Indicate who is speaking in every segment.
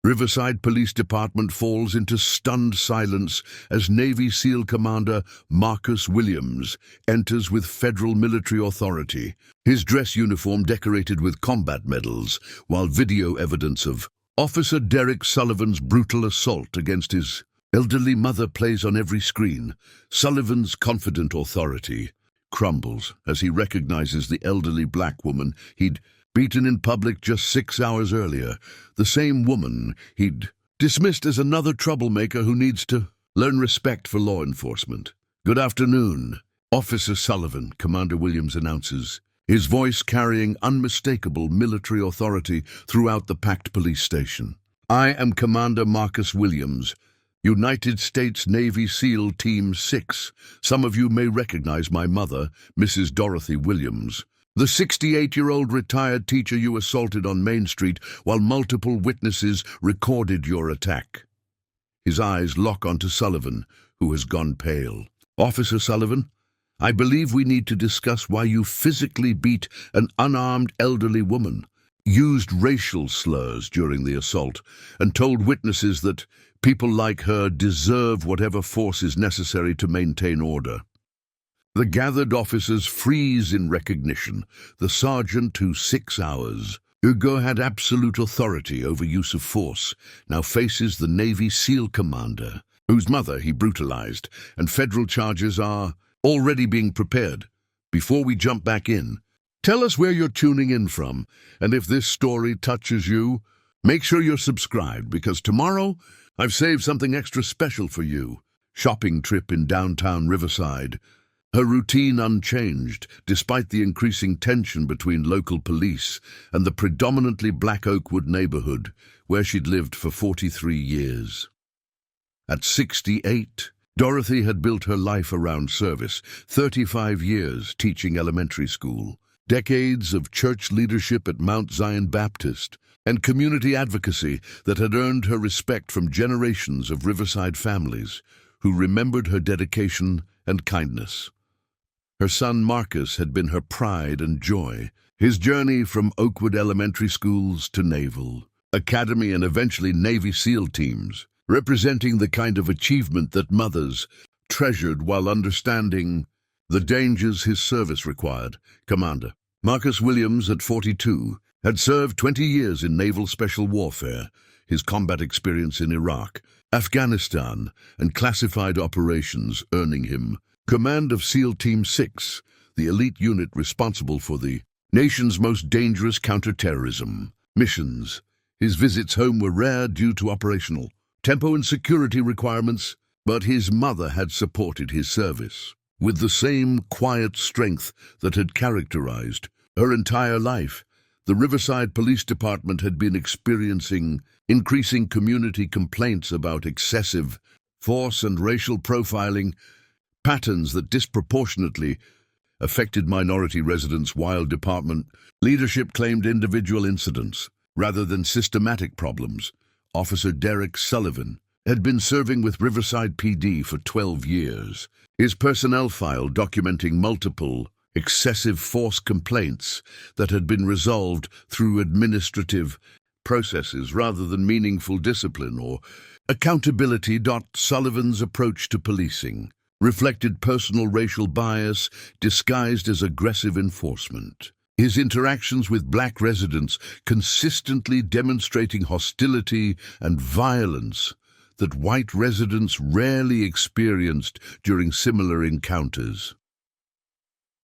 Speaker 1: Riverside Police Department falls into stunned silence as Navy SEAL Commander Marcus Williams enters with federal military authority, his dress uniform decorated with combat medals, while video evidence of Officer Derek Sullivan's brutal assault against his elderly mother plays on every screen. Sullivan's confident authority crumbles as he recognizes the elderly black woman he'd beaten in public just 6 hours earlier, the same woman he'd dismissed as another troublemaker who needs to learn respect for law enforcement. "Good afternoon, Officer Sullivan," Commander Williams announces, his voice carrying unmistakable military authority throughout the packed police station. "I am Commander Marcus Williams, United States Navy SEAL Team 6. Some of you may recognize my mother, Mrs. Dorothy Williams, the 68-year-old retired teacher you assaulted on Main Street while multiple witnesses recorded your attack." His eyes lock onto Sullivan, who has gone pale. "Officer Sullivan, I believe we need to discuss why you physically beat an unarmed elderly woman, used racial slurs during the assault, and told witnesses that people like her deserve whatever force is necessary to maintain order." The gathered officers freeze in recognition. The sergeant, who 6 hours ago had absolute authority over use of force, now faces the Navy SEAL commander, whose mother he brutalized, and federal charges are already being prepared. Before we jump back in, tell us where you're tuning in from, and if this story touches you, make sure you're subscribed, because tomorrow I've saved something extra special for you. Shopping trip in downtown Riverside. Her routine unchanged, despite the increasing tension between local police and the predominantly black Oakwood neighborhood, where she'd lived for 43 years. At 68, Dorothy had built her life around service, 35 years teaching elementary school, decades of church leadership at Mount Zion Baptist, and community advocacy that had earned her respect from generations of Riverside families who remembered her dedication and kindness. Her son Marcus had been her pride and joy, his journey from Oakwood elementary schools to Naval Academy and eventually Navy SEAL teams, representing the kind of achievement that mothers treasured while understanding the dangers his service required. Commander Marcus Williams, at 42, had served 20 years in naval special warfare, his combat experience in Iraq, Afghanistan, and classified operations earning him command of SEAL Team 6, the elite unit responsible for the nation's most dangerous counterterrorism missions. His visits home were rare due to operational tempo and security requirements, but his mother had supported his service with the same quiet strength that had characterized her entire life. The Riverside Police Department had been experiencing increasing community complaints about excessive force and racial profiling, patterns that disproportionately affected minority residents, while department leadership claimed individual incidents rather than systematic problems. Officer Derek Sullivan had been serving with Riverside PD for 12 years, his personnel file documenting multiple excessive force complaints that had been resolved through administrative processes rather than meaningful discipline or accountability. Sullivan's approach to policing reflected personal racial bias disguised as aggressive enforcement. His interactions with black residents consistently demonstrating hostility and violence that white residents rarely experienced during similar encounters.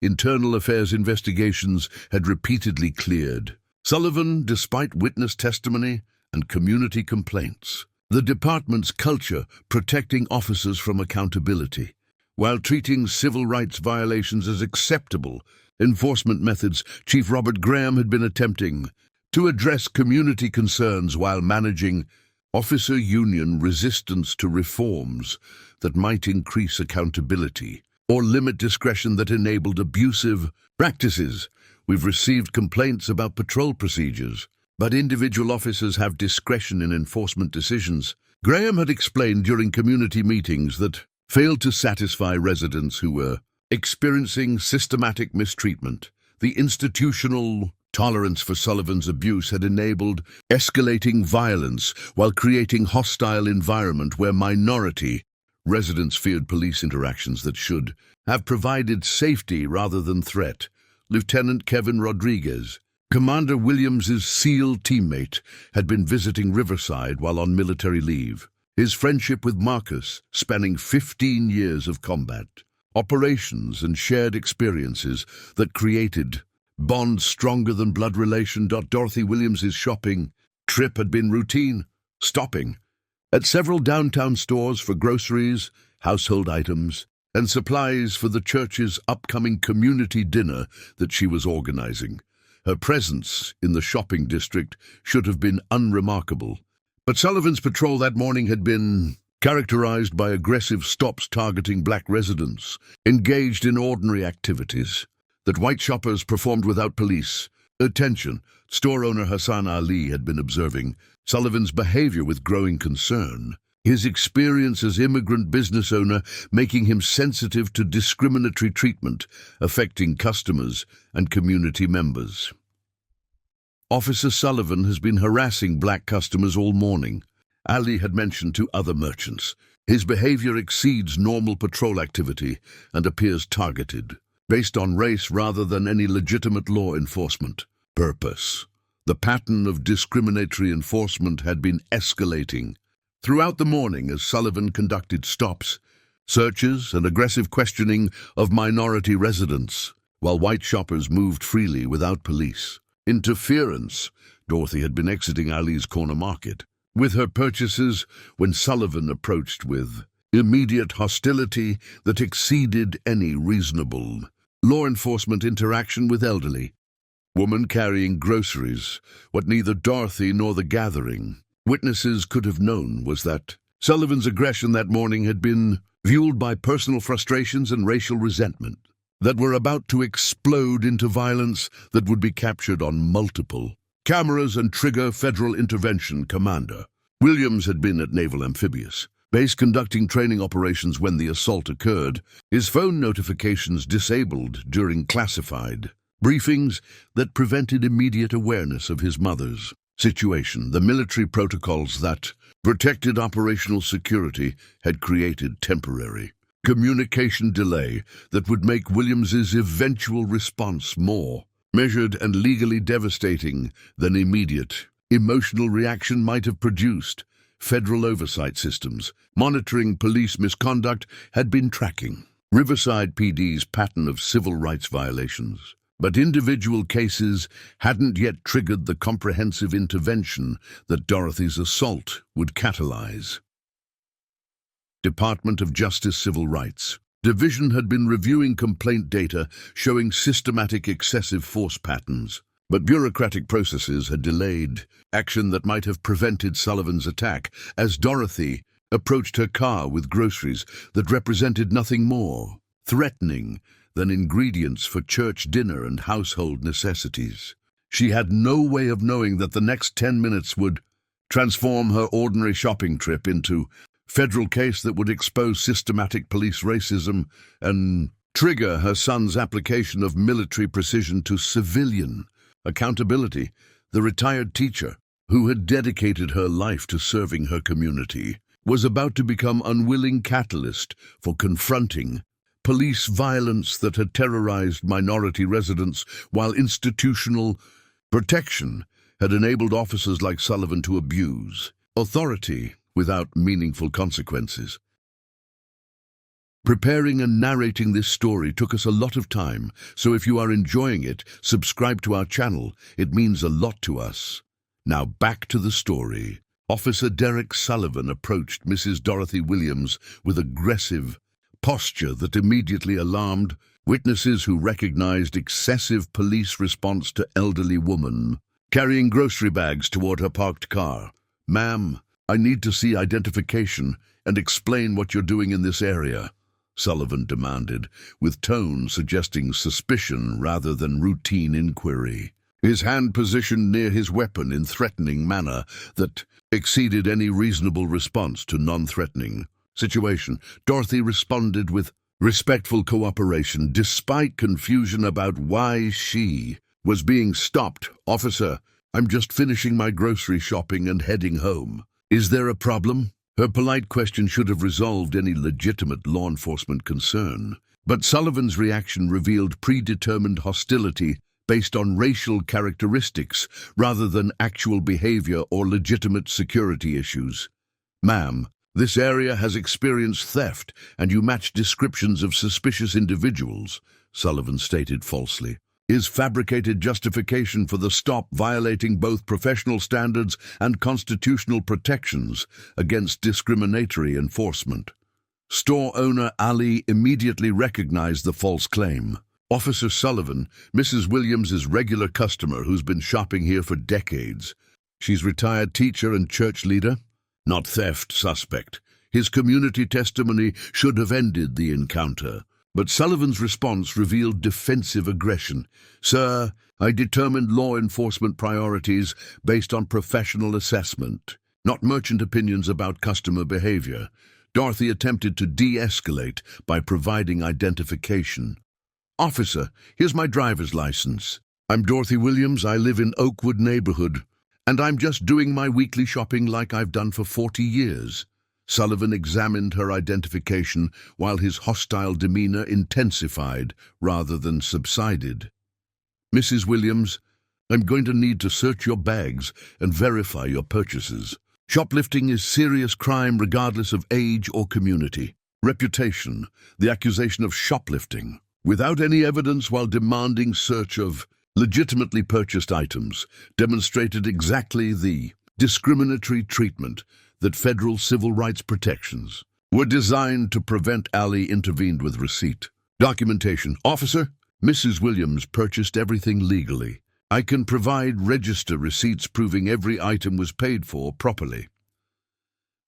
Speaker 1: Internal affairs investigations had repeatedly cleared Sullivan despite witness testimony and community complaints. The department's culture protecting officers from accountability, while treating civil rights violations as acceptable enforcement methods. Chief Robert Graham had been attempting to address community concerns while managing officer union resistance to reforms that might increase accountability or limit discretion that enabled abusive practices. We've received complaints about patrol procedures, but individual officers have discretion in enforcement decisions. Graham had explained during community meetings that failed to satisfy residents who were experiencing systematic mistreatment. The institutional Tolerance for Sullivan's abuse had enabled escalating violence while creating hostile environment where minority residents feared police interactions that should have provided safety rather than threat. Lieutenant Kevin Rodriguez, Commander Williams's SEAL teammate, had been visiting Riverside while on military leave. His friendship with Marcus, spanning 15 years of combat, operations and shared experiences that created bonds stronger than blood relation. Dorothy Williams's shopping trip had been routine, stopping at several downtown stores for groceries, household items, and supplies for the church's upcoming community dinner that she was organizing. Her presence in the shopping district should have been unremarkable, but Sullivan's patrol that morning had been characterized by aggressive stops targeting black residents engaged in ordinary activities that white shoppers performed without police attention. Store owner Hassan Ali had been observing Sullivan's behavior with growing concern, his experience as immigrant business owner making him sensitive to discriminatory treatment affecting customers and community members. Officer Sullivan has been harassing black customers all morning, Ali had mentioned to other merchants. His behavior exceeds normal patrol activity and appears targeted, based on race rather than any legitimate law enforcement purpose. The pattern of discriminatory enforcement had been escalating throughout the morning as Sullivan conducted stops, searches, and aggressive questioning of minority residents, while white shoppers moved freely without police interference. Dorothy had been exiting Ali's corner market with her purchases when Sullivan approached with immediate hostility that exceeded any reasonable law enforcement interaction with elderly woman carrying groceries. What neither Dorothy nor the gathering witnesses could have known was that Sullivan's aggression that morning had been fueled by personal frustrations and racial resentment that were about to explode into violence that would be captured on multiple cameras and trigger federal intervention. Commander Williams had been at Naval Amphibious Base conducting training operations when the assault occurred, his phone notifications disabled during classified briefings that prevented immediate awareness of his mother's situation. The military protocols that protected operational security had created temporary communication delay that would make Williams's eventual response more measured and legally devastating than immediate emotional reaction might have produced. Federal oversight systems monitoring police misconduct had been tracking Riverside PD's pattern of civil rights violations, but individual cases hadn't yet triggered the comprehensive intervention that Dorothy's assault would catalyze. Department of Justice Civil Rights Division had been reviewing complaint data showing systematic excessive force patterns, but bureaucratic processes had delayed action that might have prevented Sullivan's attack as Dorothy approached her car with groceries that represented nothing more threatening than ingredients for church dinner and household necessities. She had no way of knowing that the next 10 minutes would transform her ordinary shopping trip into federal case that would expose systematic police racism and trigger her son's application of military precision to civilian accountability. The retired teacher, who had dedicated her life to serving her community, was about to become unwilling catalyst for confronting police violence that had terrorized minority residents, while institutional protection had enabled officers like Sullivan to abuse authority without meaningful consequences. Preparing and narrating this story took us a lot of time, so if you are enjoying it, subscribe to our channel. It means a lot to us. Now back to the story. Officer Derek Sullivan approached Mrs. Dorothy Williams with aggressive posture that immediately alarmed witnesses who recognized excessive police response to elderly woman carrying grocery bags toward her parked car. "Ma'am, I need to see identification and explain what you're doing in this area," Sullivan demanded, with tone suggesting suspicion rather than routine inquiry, his hand positioned near his weapon in threatening manner that exceeded any reasonable response to non-threatening situation. Dorothy responded with respectful cooperation, despite confusion about why she was being stopped. Officer, I'm just finishing my grocery shopping and heading home. Is there a problem? Her polite question should have resolved any legitimate law enforcement concern. But Sullivan's reaction revealed predetermined hostility based on racial characteristics rather than actual behavior or legitimate security issues. Ma'am, this area has experienced theft, and you match descriptions of suspicious individuals, Sullivan stated falsely. Is fabricated justification for the stop violating both professional standards and constitutional protections against discriminatory enforcement. Store owner Ali immediately recognized the false claim. Officer Sullivan, Mrs. Williams is regular customer who's been shopping here for decades. She's retired teacher and church leader. Not theft suspect. His community testimony should have ended the encounter. But Sullivan's response revealed defensive aggression. Sir, I determined law enforcement priorities based on professional assessment, not merchant opinions about customer behavior. Dorothy attempted to de-escalate by providing identification. Officer, here's my driver's license. I'm Dorothy Williams. I live in Oakwood neighborhood, and I'm just doing my weekly shopping like I've done for 40 years. Sullivan examined her identification while his hostile demeanor intensified rather than subsided. Mrs. Williams, I'm going to need to search your bags and verify your purchases. Shoplifting is serious crime regardless of age or community. Reputation, the accusation of shoplifting, without any evidence while demanding search of legitimately purchased items, demonstrated exactly the discriminatory treatment that federal civil rights protections were designed to prevent. Ali intervened with receipt. Documentation. Officer, Mrs. Williams purchased everything legally. I can provide register receipts proving every item was paid for properly.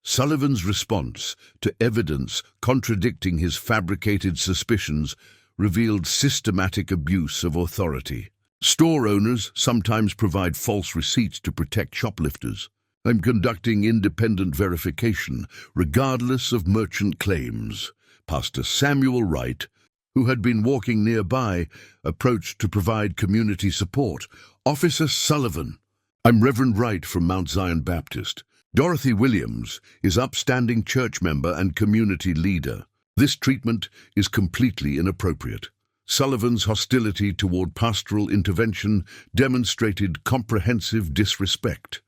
Speaker 1: Sullivan's response to evidence contradicting his fabricated suspicions revealed systematic abuse of authority. Store owners sometimes provide false receipts to protect shoplifters. I'm conducting independent verification, regardless of merchant claims. Pastor Samuel Wright, who had been walking nearby, approached to provide community support. Officer Sullivan, I'm Reverend Wright from Mount Zion Baptist. Dorothy Williams is upstanding church member and community leader. This treatment is completely inappropriate. Sullivan's hostility toward pastoral intervention demonstrated comprehensive disrespect.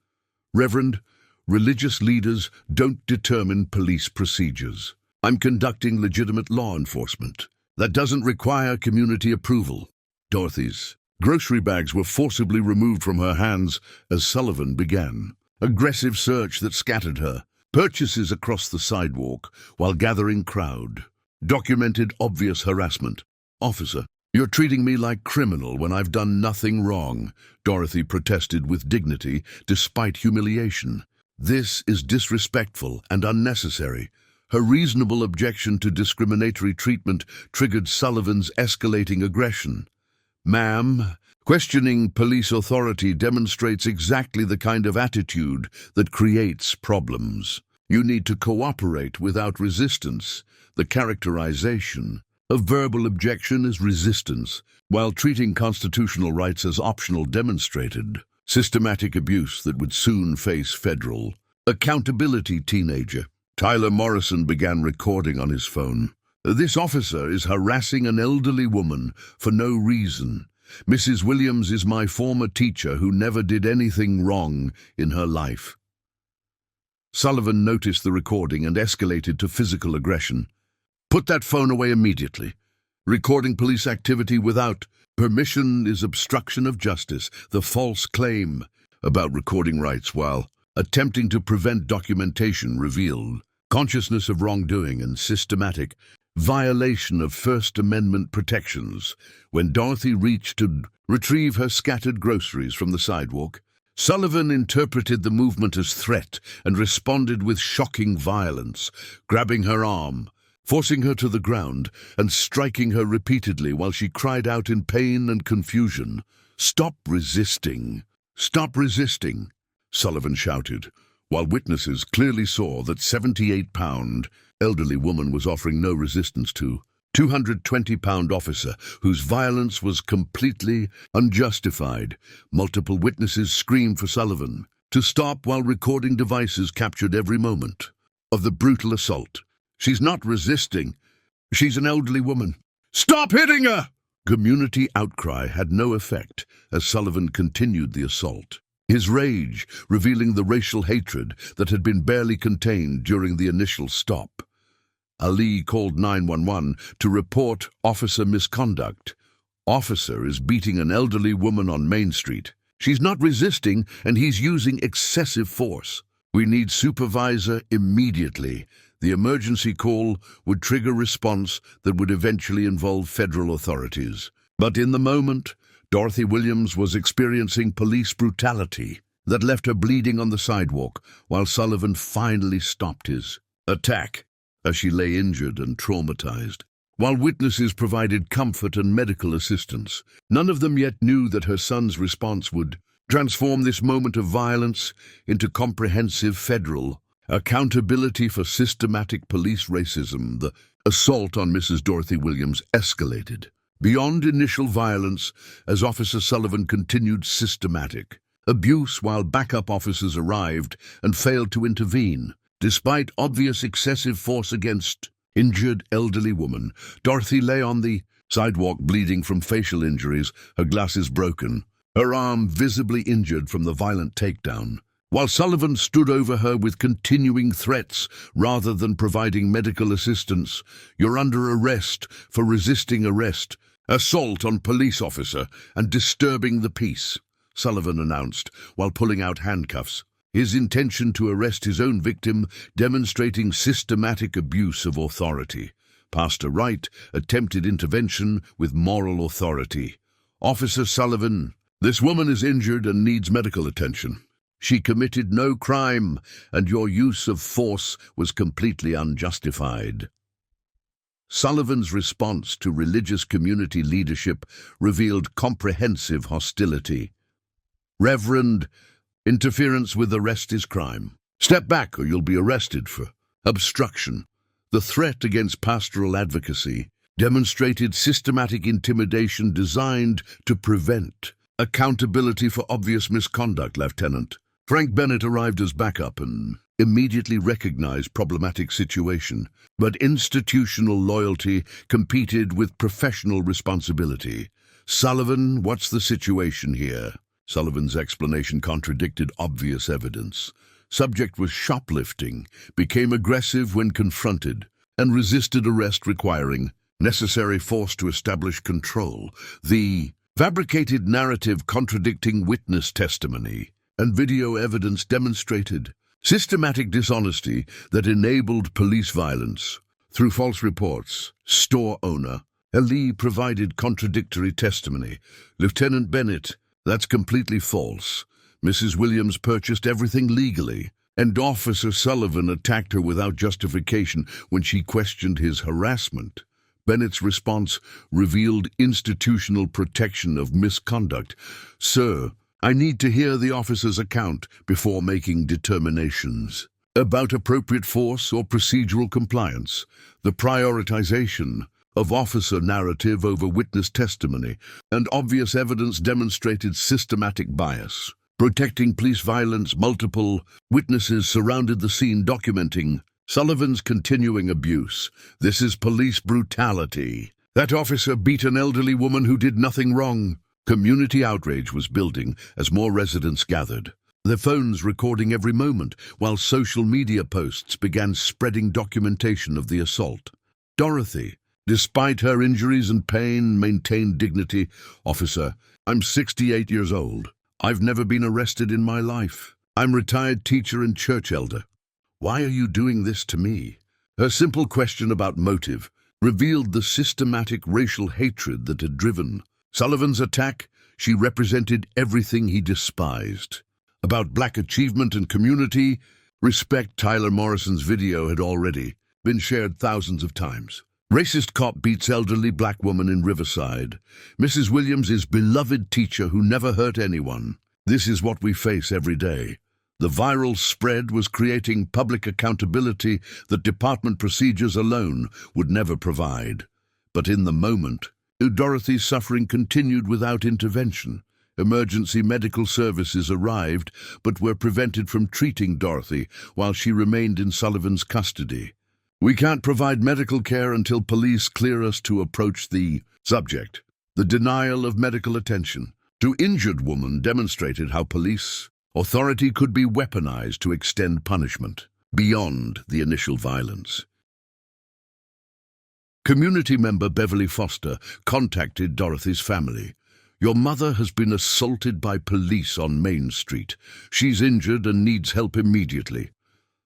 Speaker 1: Reverend, religious leaders don't determine police procedures. I'm conducting legitimate law enforcement. That doesn't require community approval. Dorothy's grocery bags were forcibly removed from her hands as Sullivan began. Aggressive search that scattered her. Purchases across the sidewalk while gathering crowd. Documented obvious harassment. Officer, you're treating me like criminal when I've done nothing wrong, Dorothy protested with dignity despite humiliation. This is disrespectful and unnecessary. Her reasonable objection to discriminatory treatment triggered Sullivan's escalating aggression. Ma'am, questioning police authority demonstrates exactly the kind of attitude that creates problems. You need to cooperate without resistance. The characterization of verbal objection as resistance, while treating constitutional rights as optional, demonstrated systematic abuse that would soon face federal accountability. Teenager Tyler Morrison began recording on his phone. This officer is harassing an elderly woman for no reason. Mrs. Williams is my former teacher who never did anything wrong in her life. Sullivan noticed the recording and escalated to physical aggression. Put that phone away immediately. Recording police activity without permission is obstruction of justice. The false claim about recording rights while attempting to prevent documentation revealed consciousness of wrongdoing and systematic violation of First Amendment protections. When Dorothy reached to retrieve her scattered groceries from the sidewalk, Sullivan interpreted the movement as threat and responded with shocking violence, grabbing her arm, forcing her to the ground, and striking her repeatedly while she cried out in pain and confusion. "Stop resisting! Stop resisting!" Sullivan shouted, while witnesses clearly saw that 78-pound elderly woman was offering no resistance to 220-pound officer whose violence was completely unjustified. Multiple witnesses screamed for Sullivan to stop while recording devices captured every moment of the brutal assault. "She's not resisting. She's an elderly woman. Stop hitting her!" Community outcry had no effect as Sullivan continued the assault, his rage revealing the racial hatred that had been barely contained during the initial stop. Ali called 911 to report officer misconduct. "Officer is beating an elderly woman on Main Street. She's not resisting and he's using excessive force. We need supervisor immediately." The emergency call would trigger response that would eventually involve federal authorities. But in the moment, Dorothy Williams was experiencing police brutality that left her bleeding on the sidewalk while Sullivan finally stopped his attack as she lay injured and traumatized. While witnesses provided comfort and medical assistance, none of them yet knew that her son's response would transform this moment of violence into comprehensive federal accountability for systematic police racism. The assault on Mrs. Dorothy Williams escalated beyond initial violence as Officer Sullivan continued systematic abuse while backup officers arrived and failed to intervene. Despite obvious excessive force against injured elderly woman, Dorothy lay on the sidewalk bleeding from facial injuries, her glasses broken, her arm visibly injured from the violent takedown. While Sullivan stood over her with continuing threats rather than providing medical assistance. "You're under arrest for resisting arrest, assault on police officer, and disturbing the peace," Sullivan announced while pulling out handcuffs, his intention to arrest his own victim, demonstrating systematic abuse of authority. Pastor Wright attempted intervention with moral authority. "Officer Sullivan, this woman is injured and needs medical attention. She committed no crime, and your use of force was completely unjustified." Sullivan's response to religious community leadership revealed comprehensive hostility. "Reverend, interference with arrest is crime. Step back or you'll be arrested for obstruction." The threat against pastoral advocacy demonstrated systematic intimidation designed to prevent accountability for obvious misconduct. Lieutenant Frank Bennett arrived as backup and immediately recognized problematic situation, but institutional loyalty competed with professional responsibility. "Sullivan, what's the situation here?" Sullivan's explanation contradicted obvious evidence. Subject was shoplifting, became aggressive when confronted, and resisted arrest requiring necessary force to establish control. The fabricated narrative contradicting witness testimony and video evidence demonstrated systematic dishonesty that enabled police violence. Through false reports, store owner Ali provided contradictory testimony. "Lieutenant Bennett, that's completely false. Mrs. Williams purchased everything legally, and Officer Sullivan attacked her without justification when she questioned his harassment." Bennett's response revealed institutional protection of misconduct. "Sir, I need to hear the officer's account before making determinations about appropriate force or procedural compliance." The prioritization of officer narrative over witness testimony and obvious evidence demonstrated systematic bias. Protecting police violence, multiple witnesses surrounded the scene documenting Sullivan's continuing abuse. "This is police brutality. That officer beat an elderly woman who did nothing wrong." Community outrage was building as more residents gathered, their phones recording every moment, while social media posts began spreading documentation of the assault. Dorothy, despite her injuries and pain, maintained dignity. "Officer, I'm 68 years old. I've never been arrested in my life. I'm retired teacher and church elder. Why are you doing this to me?" Her simple question about motive revealed the systematic racial hatred that had driven Sullivan's attack. She represented everything he despised. About black achievement and community respect, Tyler Morrison's video had already been shared thousands of times. Racist cop beats elderly black woman in Riverside. Mrs. Williams is beloved teacher who never hurt anyone. This is what we face every day. The viral spread was creating public accountability that department procedures alone would never provide. But in the moment, Dorothy's suffering continued without intervention. Emergency medical services arrived, but were prevented from treating Dorothy while she remained in Sullivan's custody. "We can't provide medical care until police clear us to approach the subject." The denial of medical attention to injured woman demonstrated how police authority could be weaponized to extend punishment beyond the initial violence. Community member Beverly Foster contacted Dorothy's family. "Your mother has been assaulted by police on Main Street. She's injured and needs help immediately."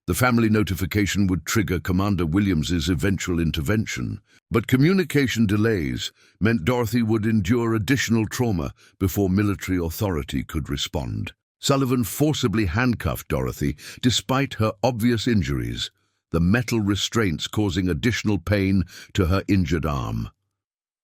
Speaker 1: The family notification would trigger Commander Williams's eventual intervention, but communication delays meant Dorothy would endure additional trauma before military authority could respond. Sullivan forcibly handcuffed Dorothy despite her obvious injuries, the metal restraints causing additional pain to her injured arm.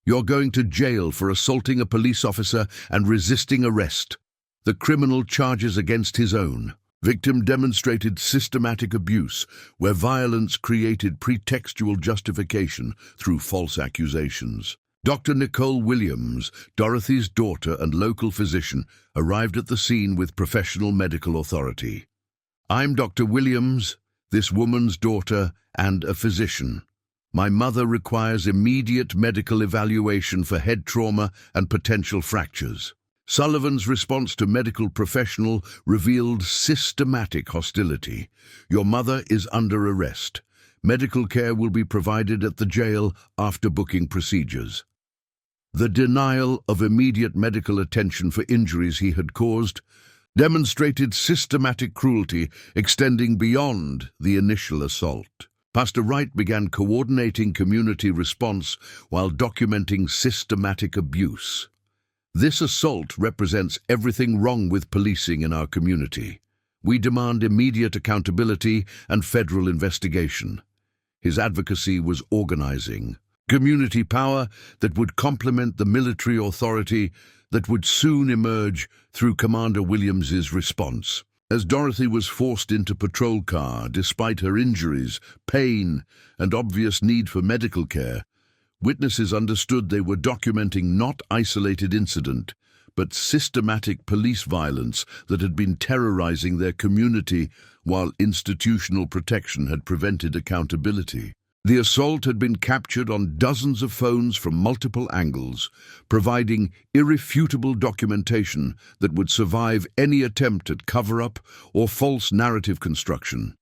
Speaker 1: "You're going to jail for assaulting a police officer and resisting arrest." The criminal charges against his own. Victim demonstrated systematic abuse, where violence created pretextual justification through false accusations. Dr. Nicole Williams, Dorothy's daughter and local physician, arrived at the scene with professional medical authority. "I'm Dr. Williams, this woman's daughter, and a physician. My mother requires immediate medical evaluation for head trauma and potential fractures." Sullivan's response to medical professional revealed systematic hostility. "Your mother is under arrest. Medical care will be provided at the jail after booking procedures." The denial of immediate medical attention for injuries he had caused demonstrated systematic cruelty extending beyond the initial assault. Pastor Wright began coordinating community response while documenting systematic abuse. "This assault represents everything wrong with policing in our community. We demand immediate accountability and federal investigation." His advocacy was organizing community power that would complement the military authority that would soon emerge through Commander Williams's response. As Dorothy was forced into patrol car despite her injuries, pain, and obvious need for medical care, witnesses understood they were documenting not isolated incident, but systematic police violence that had been terrorizing their community while institutional protection had prevented accountability. The assault had been captured on dozens of phones from multiple angles, providing irrefutable documentation that would survive any attempt at cover-up or false narrative construction.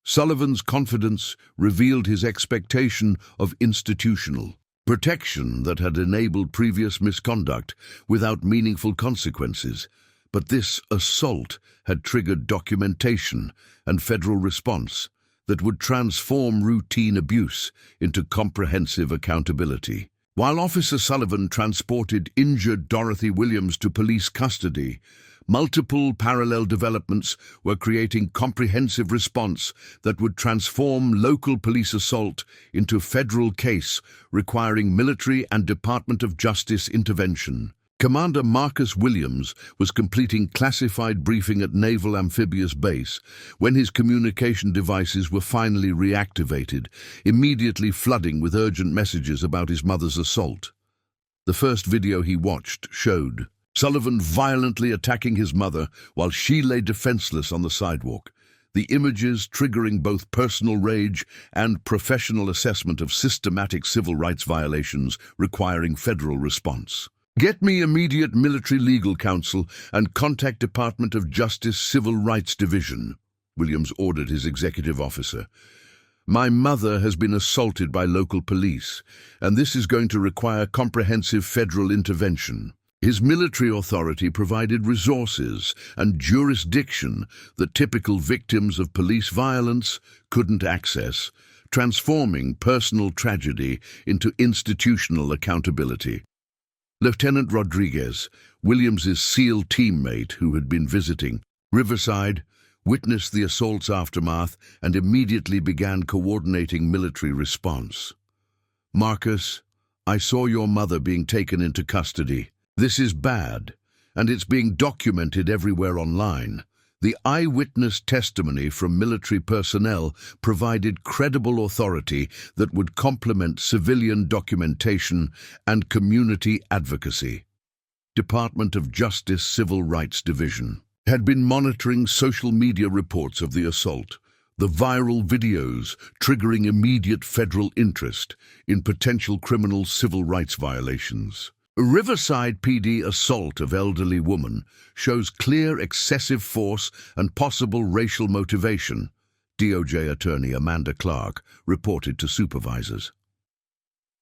Speaker 1: Sullivan's confidence revealed his expectation of institutional protection that had enabled previous misconduct without meaningful consequences, but this assault had triggered documentation and federal response that would transform routine abuse into comprehensive accountability. While Officer Sullivan transported injured Dorothy Williams to police custody, multiple parallel developments were creating comprehensive response that would transform local police assault into federal case requiring military and Department of Justice intervention. Commander Marcus Williams was completing classified briefing at Naval Amphibious Base when his communication devices were finally reactivated, immediately flooding with urgent messages about his mother's assault. The first video he watched showed Sullivan violently attacking his mother while she lay defenseless on the sidewalk, the images triggering both personal rage and professional assessment of systematic civil rights violations requiring federal response. "Get me immediate military legal counsel and contact Department of Justice Civil Rights Division," Williams ordered his executive officer. "My mother has been assaulted by local police, and this is going to require comprehensive federal intervention." His military authority provided resources and jurisdiction that typical victims of police violence couldn't access, transforming personal tragedy into institutional accountability. Lieutenant Rodriguez, Williams's SEAL teammate who had been visiting Riverside, witnessed the assault's aftermath and immediately began coordinating military response. "Marcus, I saw your mother being taken into custody. This is bad, and it's being documented everywhere online. The eyewitness testimony from military personnel provided credible authority that would complement civilian documentation and community advocacy. Department of Justice Civil Rights Division had been monitoring social media reports of the assault, the viral videos triggering immediate federal interest in potential criminal civil rights violations. Riverside PD assault of elderly woman shows clear excessive force and possible racial motivation, DOJ attorney Amanda Clark reported to supervisors.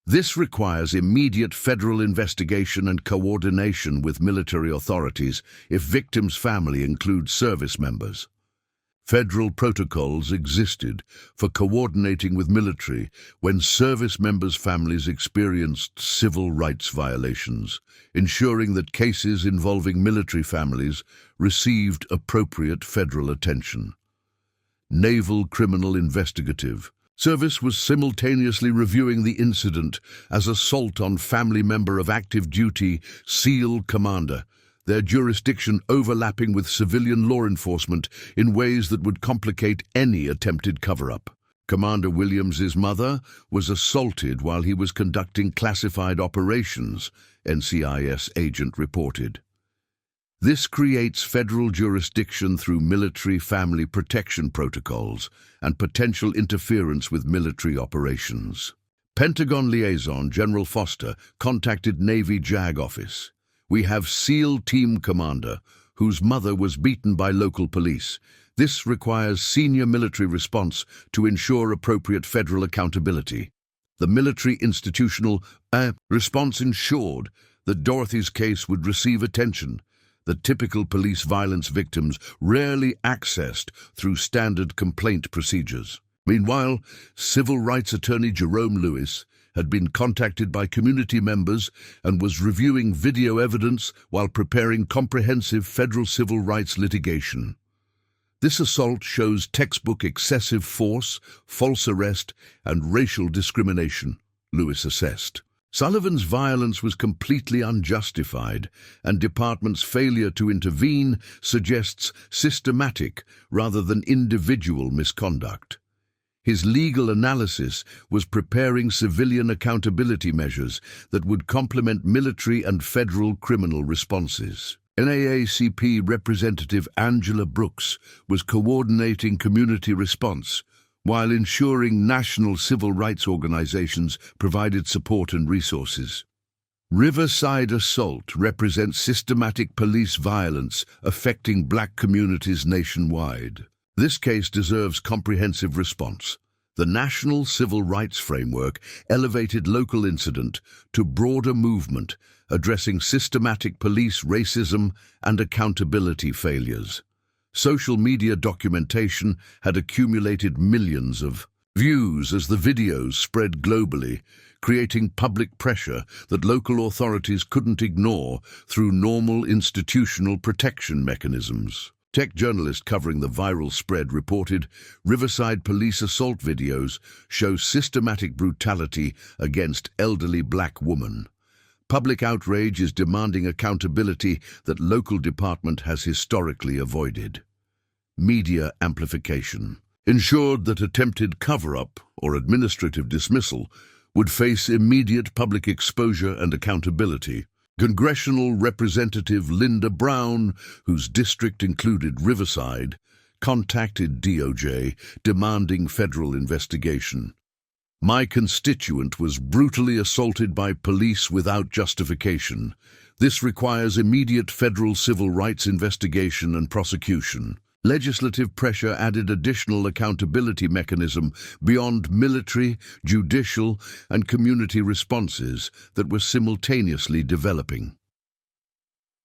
Speaker 1: This requires immediate federal investigation and coordination with military authorities if victim's family includes service members. Federal protocols existed for coordinating with military when service members' families experienced civil rights violations, ensuring that cases involving military families received appropriate federal attention. Naval Criminal Investigative Service was simultaneously reviewing the incident as assault on family member of active duty SEAL commander, their jurisdiction overlapping with civilian law enforcement in ways that would complicate any attempted cover-up. Commander Williams's mother was assaulted while he was conducting classified operations, NCIS agent reported. This creates federal jurisdiction through military family protection protocols and potential interference with military operations. Pentagon liaison General Foster contacted Navy JAG office. We have SEAL team commander whose mother was beaten by local police. This requires senior military response to ensure appropriate federal accountability. The military institutional response ensured that Dorothy's case would receive attention that typical police violence victims rarely accessed through standard complaint procedures. Meanwhile, civil rights attorney Jerome Lewis had been contacted by community members and was reviewing video evidence while preparing comprehensive federal civil rights litigation. This assault shows textbook excessive force, false arrest, and racial discrimination, Lewis assessed. Sullivan's violence was completely unjustified, and department's failure to intervene suggests systematic rather than individual misconduct. His legal analysis was preparing civilian accountability measures that would complement military and federal criminal responses. NAACP Representative Angela Brooks was coordinating community response, while ensuring national civil rights organizations provided support and resources. Riverside assault represents systematic police violence affecting black communities nationwide. This case deserves comprehensive response. The National Civil Rights Framework elevated local incident to broader movement, addressing systematic police racism and accountability failures. Social media documentation had accumulated millions of views as the videos spread globally, creating public pressure that local authorities couldn't ignore through normal institutional protection mechanisms. Tech journalist covering the viral spread reported Riverside police assault videos show systematic brutality against elderly black woman. Public outrage is demanding accountability that local department has historically avoided. Media amplification ensured that attempted cover-up or administrative dismissal would face immediate public exposure and accountability. Congressional Representative Linda Brown, whose district included Riverside, contacted DOJ demanding federal investigation. My constituent was brutally assaulted by police without justification. This requires immediate federal civil rights investigation and prosecution. Legislative pressure added additional accountability mechanism beyond military, judicial, and community responses that were simultaneously developing.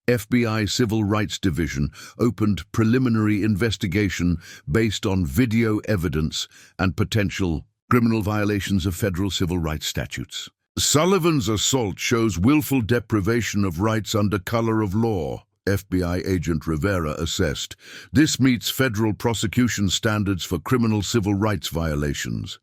Speaker 1: FBI Civil Rights Division opened preliminary investigation based on video evidence and potential criminal violations of federal civil rights statutes. Sullivan's assault shows willful deprivation of rights under color of law, FBI agent Rivera assessed. This meets federal prosecution standards for criminal civil rights violations.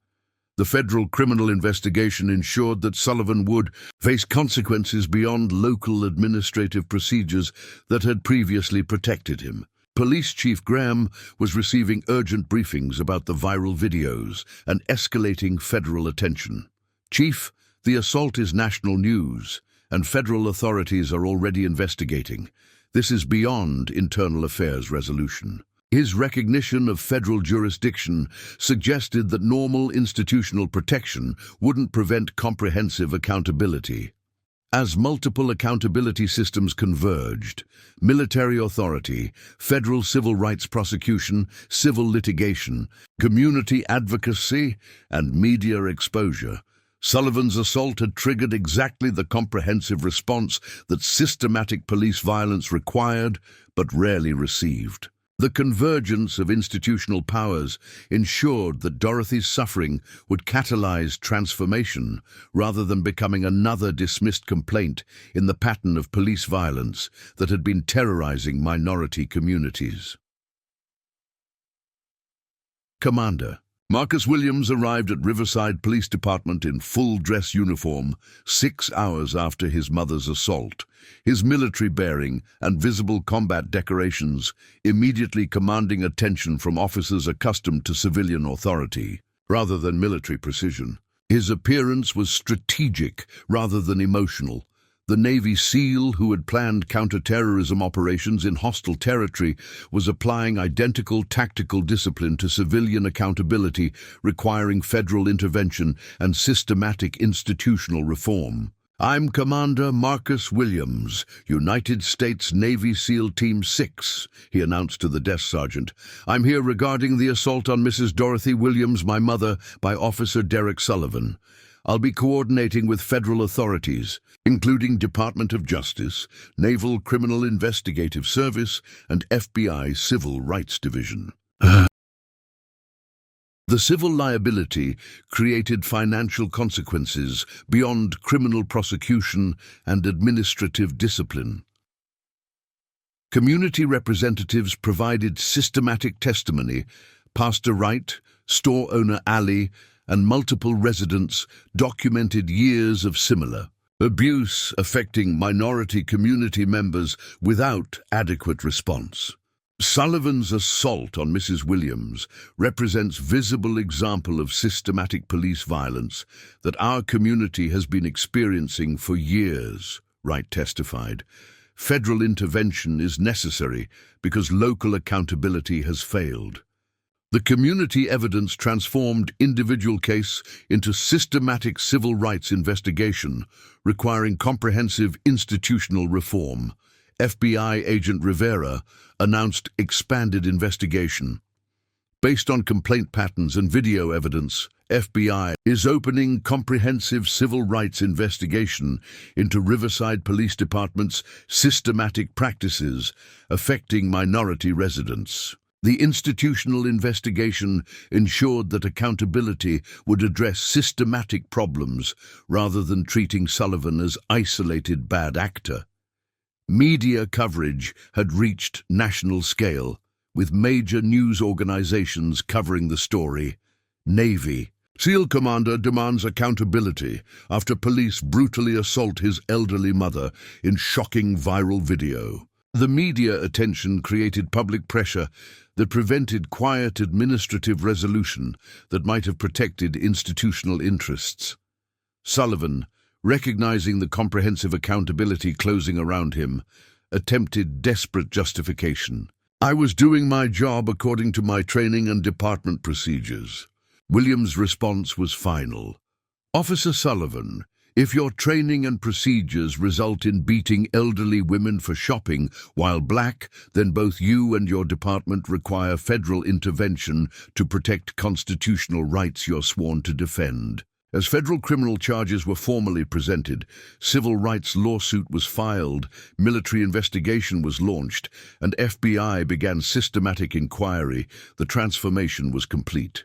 Speaker 1: The federal criminal investigation ensured that Sullivan would face consequences beyond local administrative procedures that had previously protected him. Police Chief Graham was receiving urgent briefings about the viral videos and escalating federal attention. "Chief, the assault is national news, and federal authorities are already investigating. This is beyond internal affairs resolution." His recognition of federal jurisdiction suggested that normal institutional protection wouldn't prevent comprehensive accountability. As multiple accountability systems converged, military authority, federal civil rights prosecution, civil litigation, community advocacy, and media exposure, Sullivan's assault had triggered exactly the comprehensive response that systematic police violence required but rarely received. The convergence of institutional powers ensured that Dorothy's suffering would catalyze transformation rather than becoming another dismissed complaint in the pattern of police violence that had been terrorizing minority communities. Commander Marcus Williams arrived at Riverside Police Department in full dress uniform 6 hours after his mother's assault. His military bearing and visible combat decorations immediately commanding attention from officers accustomed to civilian authority, rather than military precision. His appearance was strategic rather than emotional. The Navy SEAL who had planned counter-terrorism operations in hostile territory was applying identical tactical discipline to civilian accountability, requiring federal intervention and systematic institutional reform. "I'm Commander Marcus Williams, United States Navy SEAL Team 6, he announced to the desk sergeant. "I'm here regarding the assault on Mrs. Dorothy Williams, my mother, by Officer Derek Sullivan. I'll be coordinating with federal authorities, including Department of Justice, Naval Criminal Investigative Service, and FBI Civil Rights Division." The civil liability created financial consequences beyond criminal prosecution and administrative discipline. Community representatives provided systematic testimony. Pastor Wright, store owner Ali, and multiple residents documented years of similar abuse affecting minority community members without adequate response. Sullivan's assault on Mrs. Williams represents visible example of systematic police violence that our community has been experiencing for years, Wright testified. Federal intervention is necessary because local accountability has failed. The community evidence transformed individual case into systematic civil rights investigation, requiring comprehensive institutional reform. FBI agent Rivera announced expanded investigation. Based on complaint patterns and video evidence, FBI is opening comprehensive civil rights investigation into Riverside Police Department's systematic practices affecting minority residents. The institutional investigation ensured that accountability would address systematic problems rather than treating Sullivan as isolated bad actor. Media coverage had reached national scale, with major news organizations covering the story. Navy SEAL commander demands accountability after police brutally assault his elderly mother in shocking viral video. The media attention created public pressure that prevented quiet administrative resolution that might have protected institutional interests. Sullivan, recognizing the comprehensive accountability closing around him, attempted desperate justification. "I was doing my job according to my training and department procedures." Williams' response was final. "Officer Sullivan, if your training and procedures result in beating elderly women for shopping while black, then both you and your department require federal intervention to protect constitutional rights you're sworn to defend." As federal criminal charges were formally presented, civil rights lawsuit was filed, military investigation was launched, and FBI began systematic inquiry, the transformation was complete.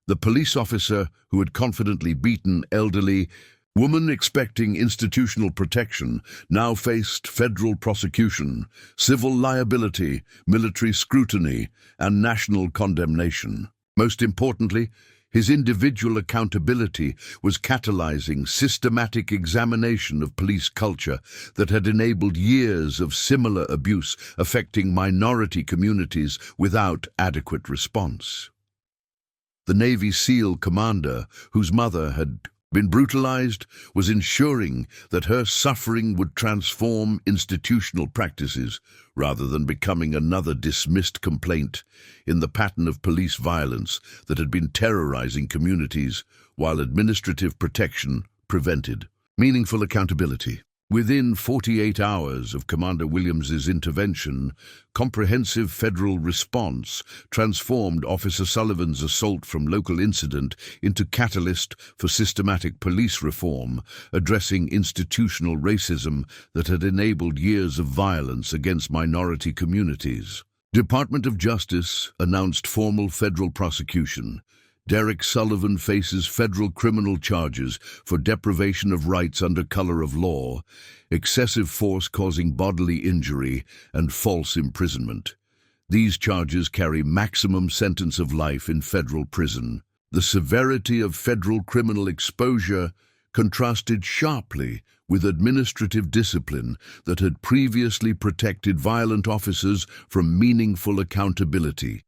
Speaker 1: The police officer who had confidently beaten elderly woman expecting institutional protection now faced federal prosecution, civil liability, military scrutiny, and national condemnation. Most importantly, His individual accountability was catalyzing systematic examination of police culture that had enabled years of similar abuse affecting minority communities without adequate response. The Navy SEAL commander, whose mother had been brutalized, was ensuring that her suffering would transform institutional practices rather than becoming another dismissed complaint in the pattern of police violence that had been terrorizing communities while administrative protection prevented. Meaningful accountability. Within 48 hours of Commander Williams's intervention, comprehensive federal response transformed Officer Sullivan's assault from local incident into catalyst for systematic police reform, addressing institutional racism that had enabled years of violence against minority communities. Department of Justice announced formal federal prosecution. Derek Sullivan faces federal criminal charges for deprivation of rights under color of law, excessive force causing bodily injury, and false imprisonment. These charges carry maximum sentence of life in federal prison. The severity of federal criminal exposure contrasted sharply with administrative discipline that had previously protected violent officers from meaningful accountability.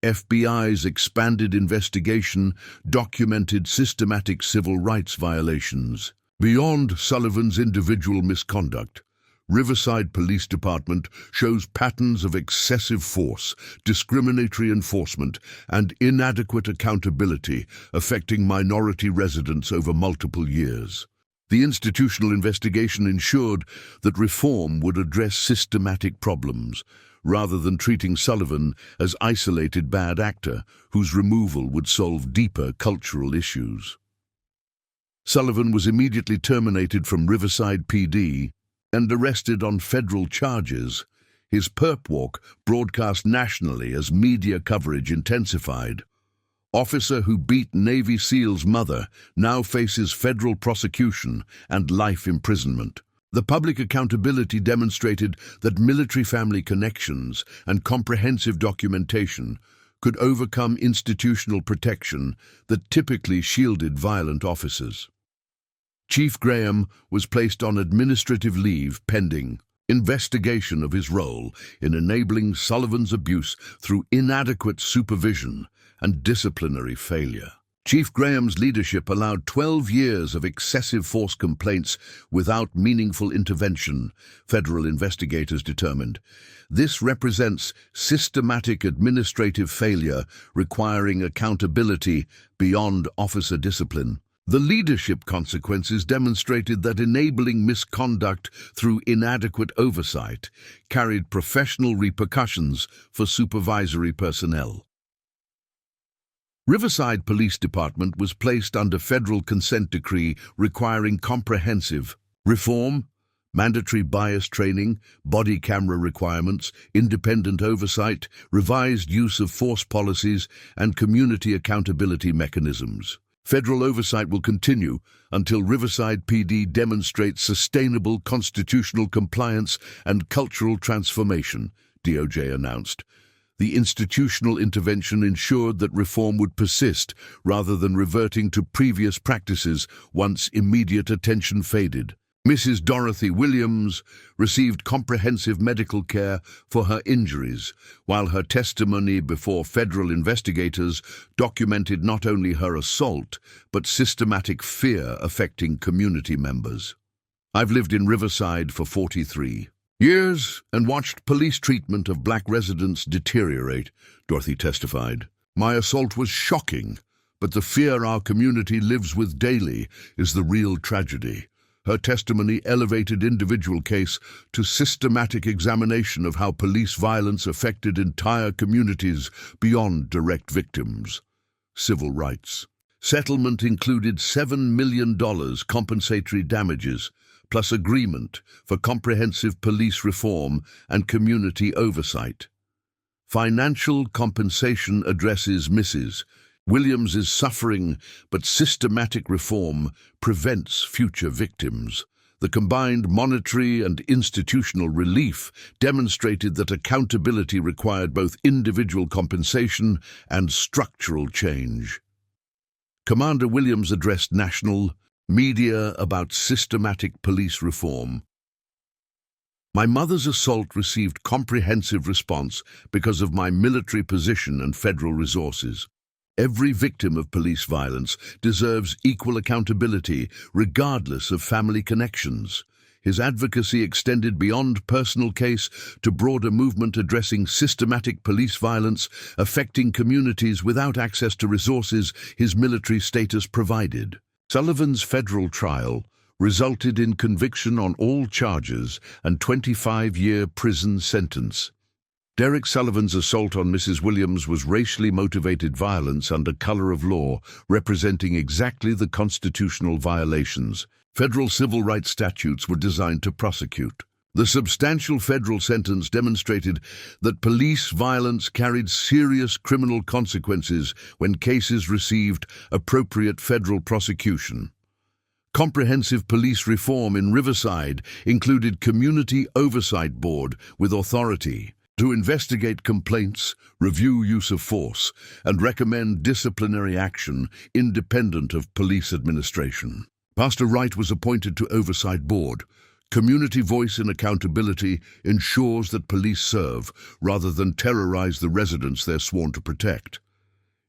Speaker 1: FBI's expanded investigation documented systematic civil rights violations. Beyond Sullivan's individual misconduct, Riverside Police Department shows patterns of excessive force, discriminatory enforcement, and inadequate accountability affecting minority residents over multiple years. The institutional investigation ensured that reform would address systematic problems, rather than treating Sullivan as isolated bad actor whose removal would solve deeper cultural issues. Sullivan was immediately terminated from Riverside PD and arrested on federal charges. His perp walk broadcast nationally as media coverage intensified. Officer who beat Navy SEAL's mother now faces federal prosecution and life imprisonment. The public accountability demonstrated that military family connections and comprehensive documentation could overcome institutional protection that typically shielded violent officers. Chief Graham was placed on administrative leave pending investigation of his role in enabling Sullivan's abuse through inadequate supervision and disciplinary failure. Chief Graham's leadership allowed 12 years of excessive force complaints without meaningful intervention, federal investigators determined. This represents systematic administrative failure requiring accountability beyond officer discipline. The leadership consequences demonstrated that enabling misconduct through inadequate oversight carried professional repercussions for supervisory personnel. Riverside Police Department was placed under federal consent decree requiring comprehensive reform, mandatory bias training, body camera requirements, independent oversight, revised use of force policies, and community accountability mechanisms. Federal oversight will continue until Riverside PD demonstrates sustainable constitutional compliance and cultural transformation, DOJ announced. The institutional intervention ensured that reform would persist rather than reverting to previous practices once immediate attention faded. Mrs. Dorothy Williams received comprehensive medical care for her injuries, while her testimony before federal investigators documented not only her assault, but systematic fear affecting community members. "I've lived in Riverside for 43 years and watched police treatment of black residents deteriorate," Dorothy testified. "My assault was shocking, but the fear our community lives with daily is the real tragedy." Her testimony elevated individual case to systematic examination of how police violence affected entire communities beyond direct victims. Civil rights. Settlement included $7 million compensatory damages, plus agreement for comprehensive police reform and community oversight. Financial compensation addresses Mrs. Williams' suffering, but systematic reform prevents future victims. The combined monetary and institutional relief demonstrated that accountability required both individual compensation and structural change. Commander Williams addressed national media about systematic police reform. My mother's assault received comprehensive response because of my military position and federal resources. Every victim of police violence deserves equal accountability, regardless of family connections. His advocacy extended beyond personal case to broader movement addressing systematic police violence affecting communities without access to resources his military status provided. Sullivan's federal trial resulted in conviction on all charges and 25-year prison sentence. Derek Sullivan's assault on Mrs. Williams was racially motivated violence under color of law, representing exactly the constitutional violations federal civil rights statutes were designed to prosecute. The substantial federal sentence demonstrated that police violence carried serious criminal consequences when cases received appropriate federal prosecution. Comprehensive police reform in Riverside included Community Oversight Board with authority to investigate complaints, review use of force, and recommend disciplinary action independent of police administration. Pastor Wright was appointed to Oversight Board. Community voice and accountability ensures that police serve rather than terrorize the residents they're sworn to protect.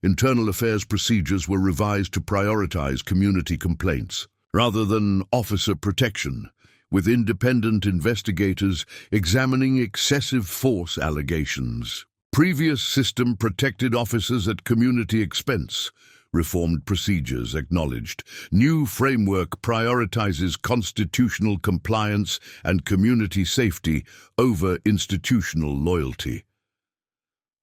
Speaker 1: Internal affairs procedures were revised to prioritize community complaints rather than officer protection, with independent investigators examining excessive force allegations. Previous system protected officers at community expense. Reformed procedures acknowledged. New framework prioritizes constitutional compliance and community safety over institutional loyalty.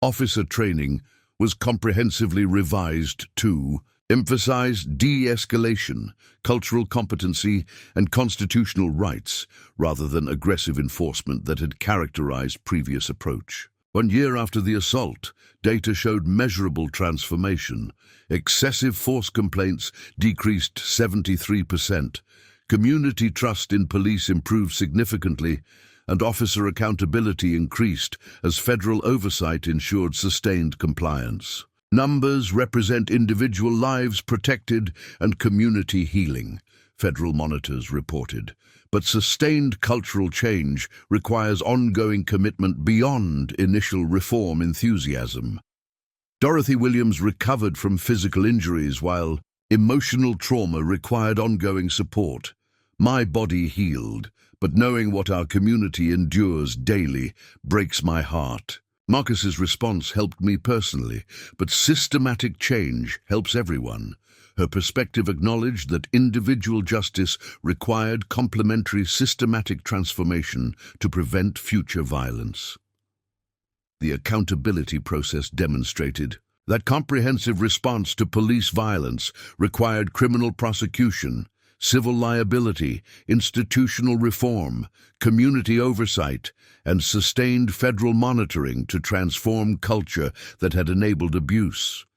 Speaker 1: Officer training was comprehensively revised to emphasize de-escalation, cultural competency, and constitutional rights, rather than aggressive enforcement that had characterized previous approach. 1 year after the assault, data showed measurable transformation. Excessive force complaints decreased 73%. Community trust in police improved significantly, and officer accountability increased as federal oversight ensured sustained compliance. Numbers represent individual lives protected and community healing, federal monitors reported. But sustained cultural change requires ongoing commitment beyond initial reform enthusiasm. Dorothy Williams recovered from physical injuries while emotional trauma required ongoing support. My body healed, but knowing what our community endures daily breaks my heart. Marcus's response helped me personally, but systematic change helps everyone. Her perspective acknowledged that individual justice required complementary systematic transformation to prevent future violence. The accountability process demonstrated that comprehensive response to police violence required criminal prosecution, civil liability, institutional reform, community oversight, and sustained federal monitoring to transform culture that had enabled abuse.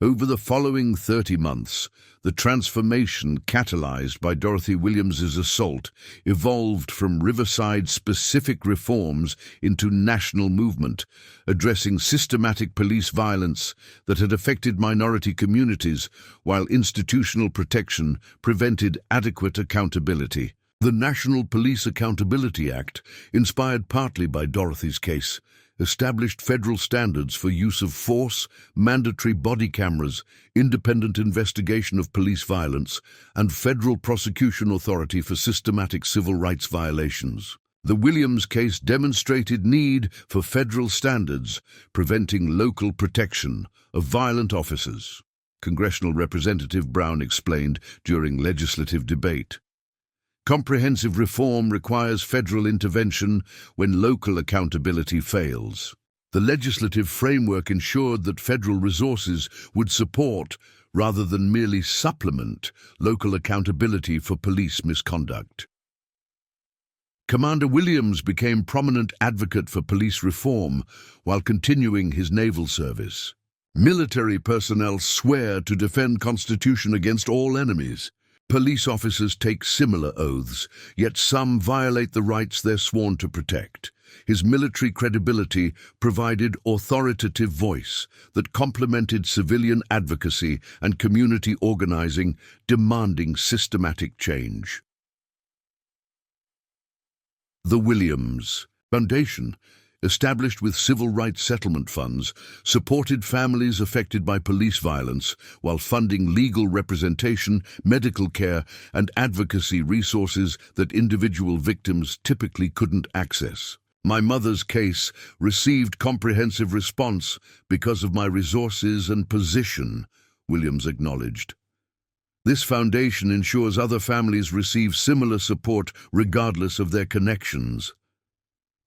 Speaker 1: Over the following 30 months, the transformation catalyzed by Dorothy Williams's assault evolved from Riverside-specific reforms into national movement, addressing systematic police violence that had affected minority communities, while institutional protection prevented adequate accountability. The National Police Accountability Act, inspired partly by Dorothy's case, established federal standards for use of force, mandatory body cameras, independent investigation of police violence, and federal prosecution authority for systematic civil rights violations. The Williams case demonstrated need for federal standards, preventing local protection of violent officers. Congressional Representative Brown explained during legislative debate. Comprehensive reform requires federal intervention when local accountability fails. The legislative framework ensured that federal resources would support, rather than merely supplement, local accountability for police misconduct. Commander Williams became prominent advocate for police reform while continuing his naval service. Military personnel swear to defend Constitution against all enemies. Police officers take similar oaths, yet some violate the rights they're sworn to protect. His military credibility provided authoritative voice that complemented civilian advocacy and community organizing, demanding systematic change. The Williams Foundation, established with civil rights settlement funds, supported families affected by police violence while funding legal representation, medical care, and advocacy resources that individual victims typically couldn't access. My mother's case received comprehensive response because of my resources and position, Williams acknowledged. This foundation ensures other families receive similar support regardless of their connections.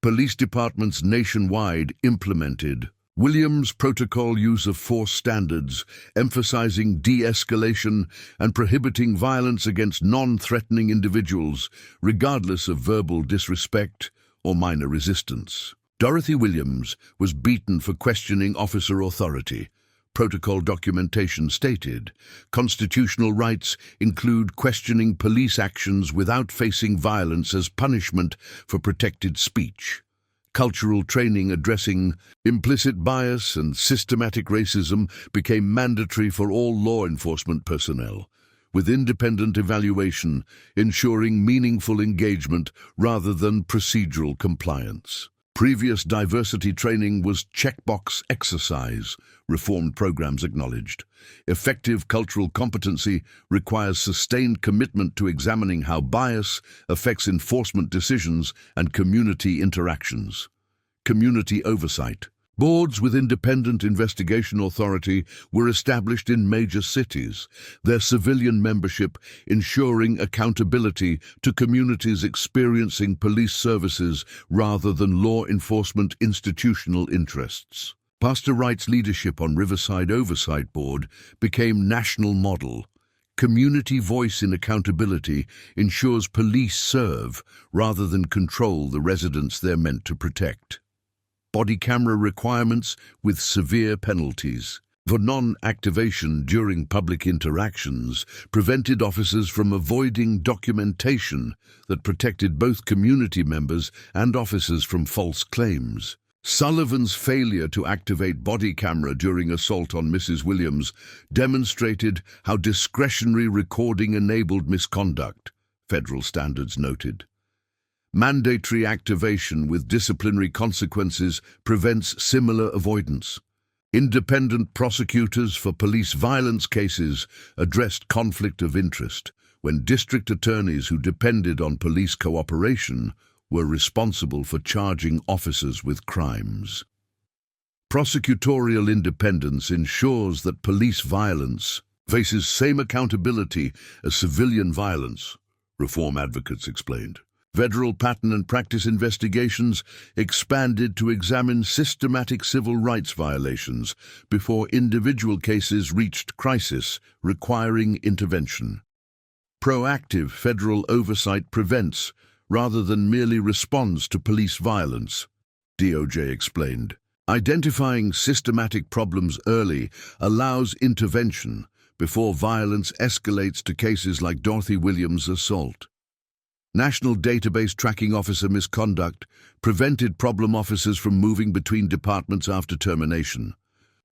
Speaker 1: Police departments nationwide implemented Williams Protocol use of force standards, emphasizing de-escalation and prohibiting violence against non-threatening individuals, regardless of verbal disrespect or minor resistance. Dorothy Williams was beaten for questioning officer authority. Protocol documentation stated, constitutional rights include questioning police actions without facing violence as punishment for protected speech. Cultural training addressing implicit bias and systematic racism became mandatory for all law enforcement personnel, with independent evaluation ensuring meaningful engagement rather than procedural compliance. Previous diversity training was checkbox exercise, reformed programs acknowledged. Effective cultural competency requires sustained commitment to examining how bias affects enforcement decisions and community interactions. Community oversight. Boards with independent investigation authority were established in major cities, their civilian membership ensuring accountability to communities experiencing police services rather than law enforcement institutional interests. Pastor Wright's leadership on Riverside Oversight Board became national model. Community voice in accountability ensures police serve rather than control the residents they're meant to protect. Body camera requirements with severe penalties for non-activation during public interactions prevented officers from avoiding documentation that protected both community members and officers from false claims. Sullivan's failure to activate body camera during assault on Mrs. Williams demonstrated how discretionary recording enabled misconduct, federal standards noted. Mandatory activation with disciplinary consequences prevents similar avoidance. Independent prosecutors for police violence cases addressed conflict of interest when district attorneys who depended on police cooperation were responsible for charging officers with crimes. Prosecutorial independence ensures that police violence faces same accountability as civilian violence, reform advocates explained. Federal pattern and practice investigations expanded to examine systematic civil rights violations before individual cases reached crisis requiring intervention. Proactive federal oversight prevents rather than merely responds to police violence, DOJ explained. Identifying systematic problems early allows intervention before violence escalates to cases like Dorothy Williams' assault. National Database Tracking Officer misconduct prevented problem officers from moving between departments after termination.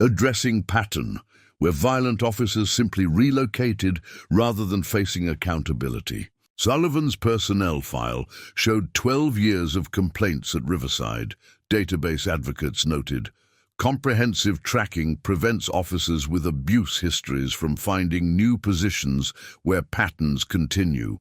Speaker 1: Addressing pattern, where violent officers simply relocated rather than facing accountability. Sullivan's personnel file showed 12 years of complaints at Riverside, database advocates noted. Comprehensive tracking prevents officers with abuse histories from finding new positions where patterns continue.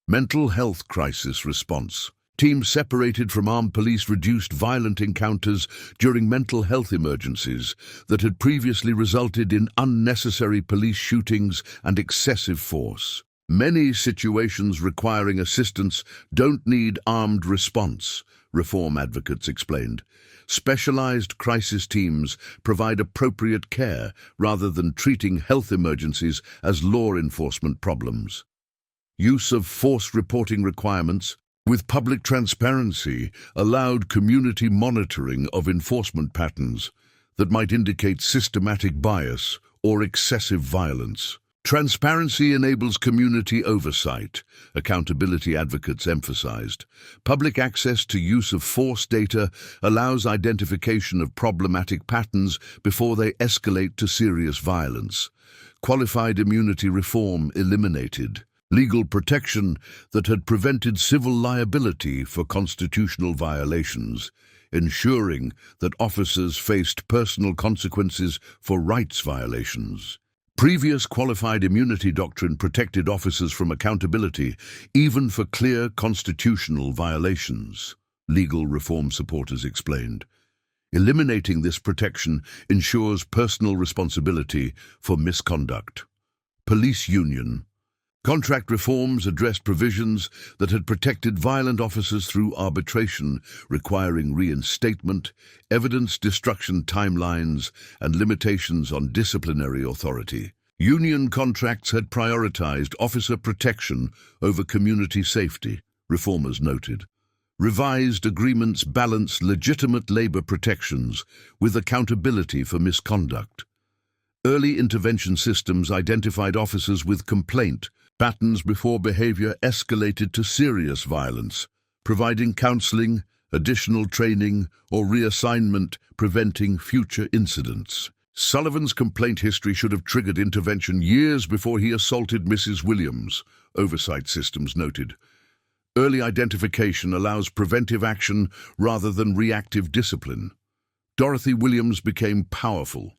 Speaker 1: Mental health crisis response. Teams separated from armed police reduced violent encounters during mental health emergencies that had previously resulted in unnecessary police shootings and excessive force. Many situations requiring assistance don't need armed response, reform advocates explained. Specialized crisis teams provide appropriate care rather than treating health emergencies as law enforcement problems. Use of force reporting requirements with public transparency allowed community monitoring of enforcement patterns that might indicate systematic bias or excessive violence. Transparency enables community oversight, accountability advocates emphasized. Public access to use of force data allows identification of problematic patterns before they escalate to serious violence. Qualified immunity reform eliminated legal protection that had prevented civil liability for constitutional violations, ensuring that officers faced personal consequences for rights violations. Previous qualified immunity doctrine protected officers from accountability, even for clear constitutional violations, legal reform supporters explained. Eliminating this protection ensures personal responsibility for misconduct. Police union. Contract reforms addressed provisions that had protected violent officers through arbitration, requiring reinstatement, evidence destruction timelines, and limitations on disciplinary authority. Union contracts had prioritized officer protection over community safety, reformers noted. Revised agreements balance legitimate labor protections with accountability for misconduct. Early intervention systems identified officers with complaint patterns before behavior escalated to serious violence, providing counseling, additional training, or reassignment, preventing future incidents. Sullivan's complaint history should have triggered intervention years before he assaulted Mrs. Williams, oversight systems noted. Early identification allows preventive action rather than reactive discipline. Dorothy Williams became powerful,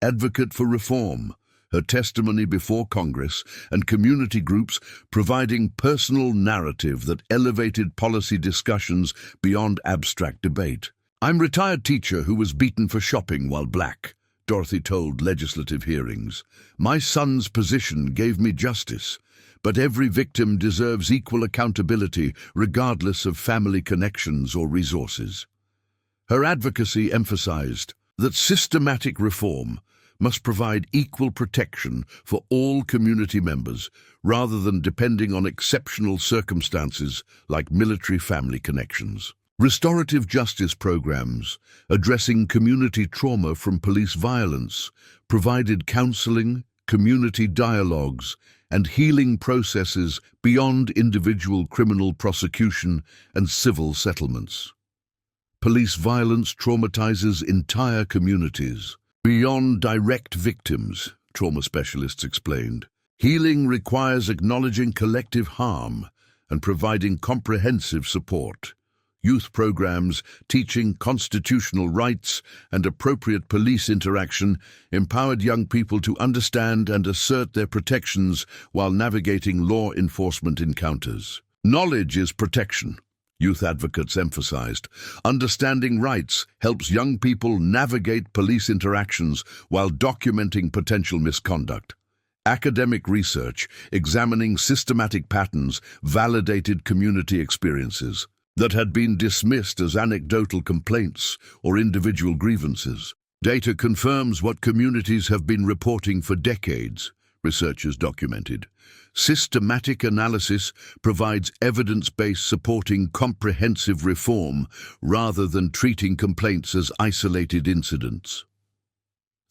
Speaker 1: advocate for reform, her testimony before Congress and community groups providing personal narrative that elevated policy discussions beyond abstract debate. "I'm a retired teacher who was beaten for shopping while black," Dorothy told legislative hearings. "My son's position gave me justice, but every victim deserves equal accountability regardless of family connections or resources." Her advocacy emphasized that systematic reform must provide equal protection for all community members rather than depending on exceptional circumstances like military family connections. Restorative justice programs addressing community trauma from police violence provided counseling, community dialogues, and healing processes beyond individual criminal prosecution and civil settlements. Police violence traumatizes entire communities. Beyond direct victims, trauma specialists explained. Healing requires acknowledging collective harm and providing comprehensive support. Youth programs teaching constitutional rights and appropriate police interaction empowered young people to understand and assert their protections while navigating law enforcement encounters. Knowledge is protection, youth advocates emphasized. Understanding rights helps young people navigate police interactions while documenting potential misconduct. Academic research examining systematic patterns validated community experiences that had been dismissed as anecdotal complaints or individual grievances. Data confirms what communities have been reporting for decades, researchers documented. Systematic analysis provides evidence-based supporting comprehensive reform rather than treating complaints as isolated incidents.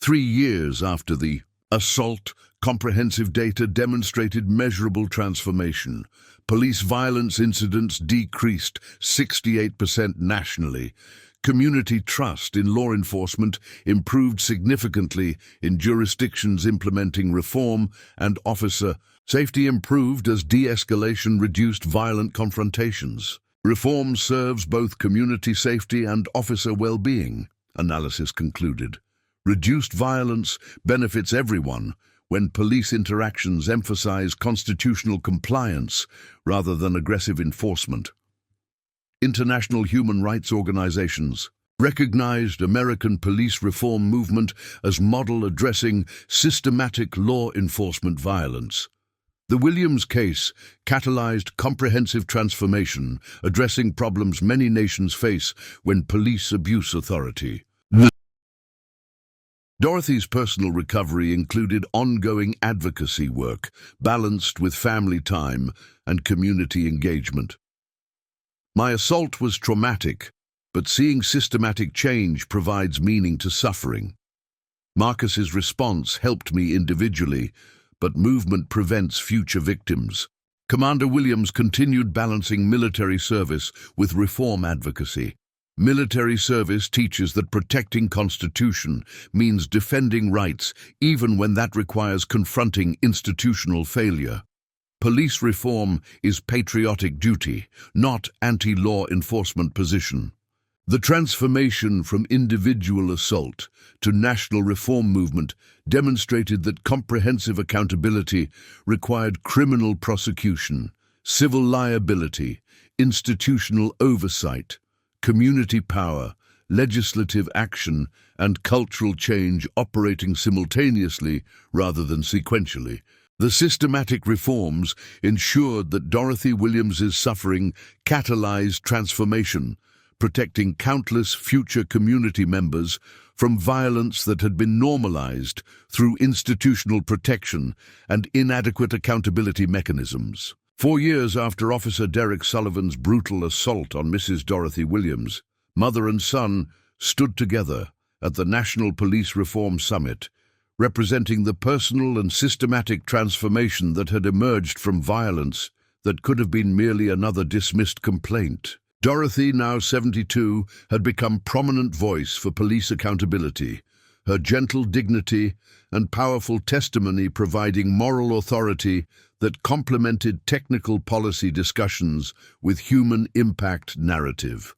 Speaker 1: 3 years after the assault, comprehensive data demonstrated measurable transformation. Police violence incidents decreased 68% nationally. Community trust in law enforcement improved significantly in jurisdictions implementing reform, and officer safety improved as de-escalation reduced violent confrontations. Reform serves both community safety and officer well-being, analysis concluded. Reduced violence benefits everyone when police interactions emphasize constitutional compliance rather than aggressive enforcement. International human rights organizations recognized American police reform movement as model addressing systematic law enforcement violence. The Williams case catalyzed comprehensive transformation, addressing problems many nations face when police abuse authority. Dorothy's personal recovery included ongoing advocacy work, balanced with family time and community engagement. "My assault was traumatic, but seeing systematic change provides meaning to suffering. Marcus's response helped me individually, but movement prevents future victims. Commander Williams continued balancing military service with reform advocacy. Military service teaches that protecting Constitution means defending rights, even when that requires confronting institutional failure. Police reform is patriotic duty, not anti-law enforcement position. The transformation from individual assault to national reform movement demonstrated that comprehensive accountability required criminal prosecution, civil liability, institutional oversight, community power, legislative action, and cultural change operating simultaneously rather than sequentially. The systematic reforms ensured that Dorothy Williams's suffering catalyzed transformation, protecting countless future community members from violence that had been normalized through institutional protection and inadequate accountability mechanisms. 4 years after Officer Derek Sullivan's brutal assault on Mrs. Dorothy Williams, mother and son stood together at the National Police Reform Summit, representing the personal and systematic transformation that had emerged from violence that could have been merely another dismissed complaint. Dorothy, now 72, had become prominent voice for police accountability, her gentle dignity and powerful testimony providing moral authority that complemented technical policy discussions with human impact narrative.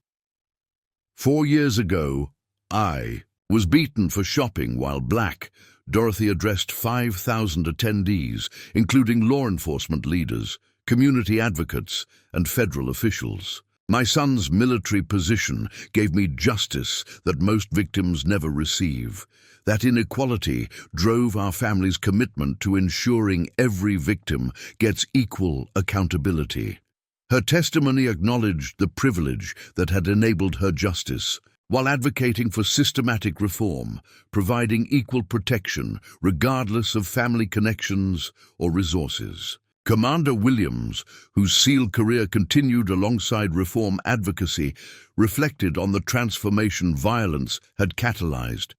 Speaker 1: 4 years ago, I was beaten for shopping while black. Dorothy addressed 5,000 attendees, including law enforcement leaders, community advocates, and federal officials. My son's military position gave me justice that most victims never receive. That inequality drove our family's commitment to ensuring every victim gets equal accountability. Her testimony acknowledged the privilege that had enabled her justice, while advocating for systematic reform, providing equal protection regardless of family connections or resources. Commander Williams, whose SEAL career continued alongside reform advocacy, reflected on the transformation violence had catalyzed.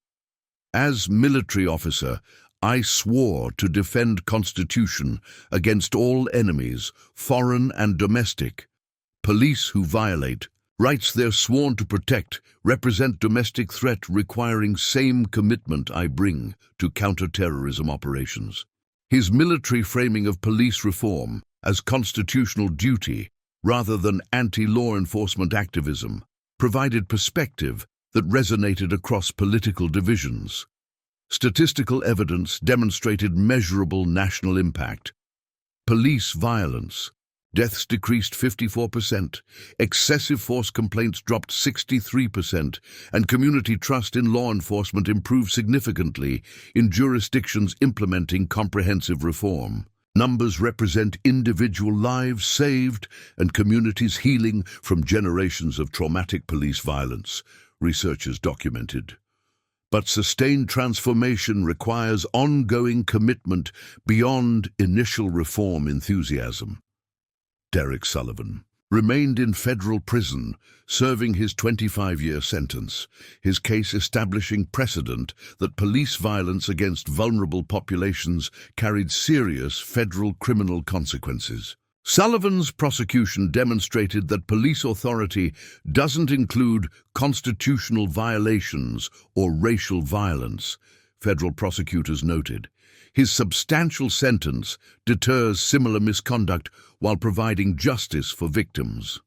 Speaker 1: As military officer, I swore to defend Constitution against all enemies, foreign and domestic. Police who violate rights they're sworn to protect represent domestic threat requiring same commitment I bring to counter-terrorism operations. His military framing of police reform as constitutional duty rather than anti-law enforcement activism provided perspective that resonated across political divisions. Statistical evidence demonstrated measurable national impact. Police violence. Deaths decreased 54%, excessive force complaints dropped 63%, and community trust in law enforcement improved significantly in jurisdictions implementing comprehensive reform. Numbers represent individual lives saved and communities healing from generations of traumatic police violence, researchers documented. But sustained transformation requires ongoing commitment beyond initial reform enthusiasm. Derek Sullivan remained in federal prison, serving his 25-year sentence, his case establishing precedent that police violence against vulnerable populations carried serious federal criminal consequences. Sullivan's prosecution demonstrated that police authority doesn't include constitutional violations or racial violence, federal prosecutors noted. His substantial sentence deters similar misconduct while providing justice for victims.